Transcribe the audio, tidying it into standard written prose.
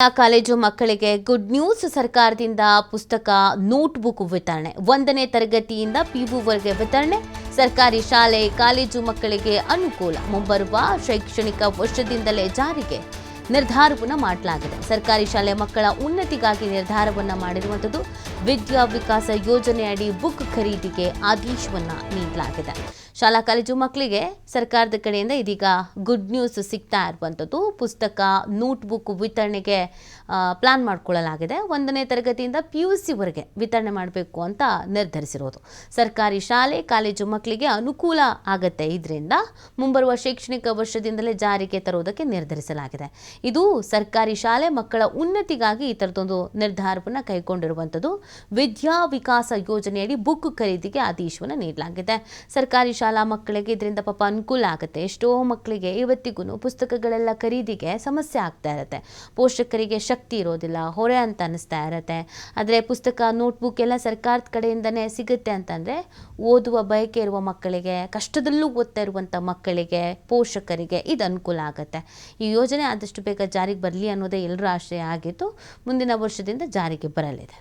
College ಮಕ್ಕಳಿಗೆ good news. ಸರ್ಕಾರದಿಂದ ಪುಸ್ತಕ ನೋಟ್ಬುಕ್ ವಿತರಣೆ 1ನೇ ತರಗತಿಯಿಂದ ಪಿಯುವರೆಗೆ ವಿತರಣೆ. ಸರ್ಕಾರಿ ಶಾಲೆ ಕಾಲೇಜು ಮಕ್ಕಳಿಗೆ ಅನುಕೂಲ. ಮುಂಬರುವ ಶೈಕ್ಷಣಿಕ ವರ್ಷದಿಂದಲೇ ಜಾರಿಗೆ ನಿರ್ಧಾರವನ್ನು ಮಾಡಲಾಗಿದೆ. ಸರ್ಕಾರಿ ಶಾಲೆ ಮಕ್ಕಳ ಉನ್ನತಿಗಾಗಿ ನಿರ್ಧಾರವನ್ನು ಮಾಡಿರುವಂಥದ್ದು. ವಿದ್ಯಾ ವಿಕಾಸ ಯೋಜನೆಯಡಿ ಬುಕ್ ಖರೀದಿಗೆ ಆದೇಶವನ್ನು ನೀಡಲಾಗಿದೆ. ಶಾಲಾ ಕಾಲೇಜು ಮಕ್ಕಳಿಗೆ ಸರ್ಕಾರದ ಕಡೆಯಿಂದ ಇದೀಗ ಗುಡ್ ನ್ಯೂಸ್ ಸಿಗ್ತಾ ಇರುವಂಥದ್ದು. ಪುಸ್ತಕ ನೋಟ್ಬುಕ್ ವಿತರಣೆಗೆ ಪ್ಲಾನ್ ಮಾಡಿಕೊಳ್ಳಲಾಗಿದೆ. 1ನೇ ತರಗತಿಯಿಂದ PUCವರೆಗೆ ವಿತರಣೆ ಮಾಡಬೇಕು ಅಂತ ನಿರ್ಧರಿಸಿರೋದು. ಸರ್ಕಾರಿ ಶಾಲೆ ಕಾಲೇಜು ಮಕ್ಕಳಿಗೆ ಅನುಕೂಲ ಆಗುತ್ತೆ. ಇದರಿಂದ ಮುಂಬರುವ ಶೈಕ್ಷಣಿಕ ವರ್ಷದಿಂದಲೇ ಜಾರಿಗೆ ತರುವುದಕ್ಕೆ ನಿರ್ಧರಿಸಲಾಗಿದೆ. ಇದು ಸರ್ಕಾರಿ ಶಾಲೆ ಮಕ್ಕಳ ಉನ್ನತಿಗಾಗಿ ಈ ಥರದೊಂದು ನಿರ್ಧಾರವನ್ನು ಕೈಗೊಂಡಿರುವಂಥದ್ದು. ವಿದ್ಯಾ ವಿಕಾಸ ಯೋಜನೆಯಡಿ ಬುಕ್ ಖರೀದಿಗೆ ಆದೇಶವನ್ನು ನೀಡಲಾಗಿದೆ. ಸರ್ಕಾರಿ ಶಾಲಾ ಮಕ್ಕಳಿಗೆ ಇದರಿಂದ ಪಾಪ ಅನುಕೂಲ ಆಗುತ್ತೆ. ಎಷ್ಟೋ ಮಕ್ಕಳಿಗೆ ಇವತ್ತಿಗೂ ಪುಸ್ತಕಗಳೆಲ್ಲ ಖರೀದಿಗೆ ಸಮಸ್ಯೆ ಆಗ್ತಾ ಇರುತ್ತೆ. ಪೋಷಕರಿಗೆ ಶಕ್ತಿ ಇರೋದಿಲ್ಲ, ಹೊರೆ ಅಂತ ಅನಿಸ್ತಾ ಇರುತ್ತೆ. ಆದರೆ ಪುಸ್ತಕ ನೋಟ್ಬುಕ್ ಎಲ್ಲ ಸರ್ಕಾರದ ಕಡೆಯಿಂದನೇ ಸಿಗುತ್ತೆ ಅಂತಂದರೆ ಓದುವ ಬಯಕೆ ಇರುವ ಮಕ್ಕಳಿಗೆ, ಕಷ್ಟದಲ್ಲೂ ಓದ್ತಾ ಇರುವಂಥ ಮಕ್ಕಳಿಗೆ, ಪೋಷಕರಿಗೆ ಇದು ಅನುಕೂಲ ಆಗುತ್ತೆ. ಈ ಯೋಜನೆ ಆದಷ್ಟು ಬೇಗ ಜಾರಿಗೆ ಬರಲಿ ಅನ್ನೋದೇ ಎಲ್ಲರ ಆಶಯ ಆಗಿದ್ದು ಮುಂದಿನ ವರ್ಷದಿಂದ ಜಾರಿಗೆ ಬರಲಿದೆ.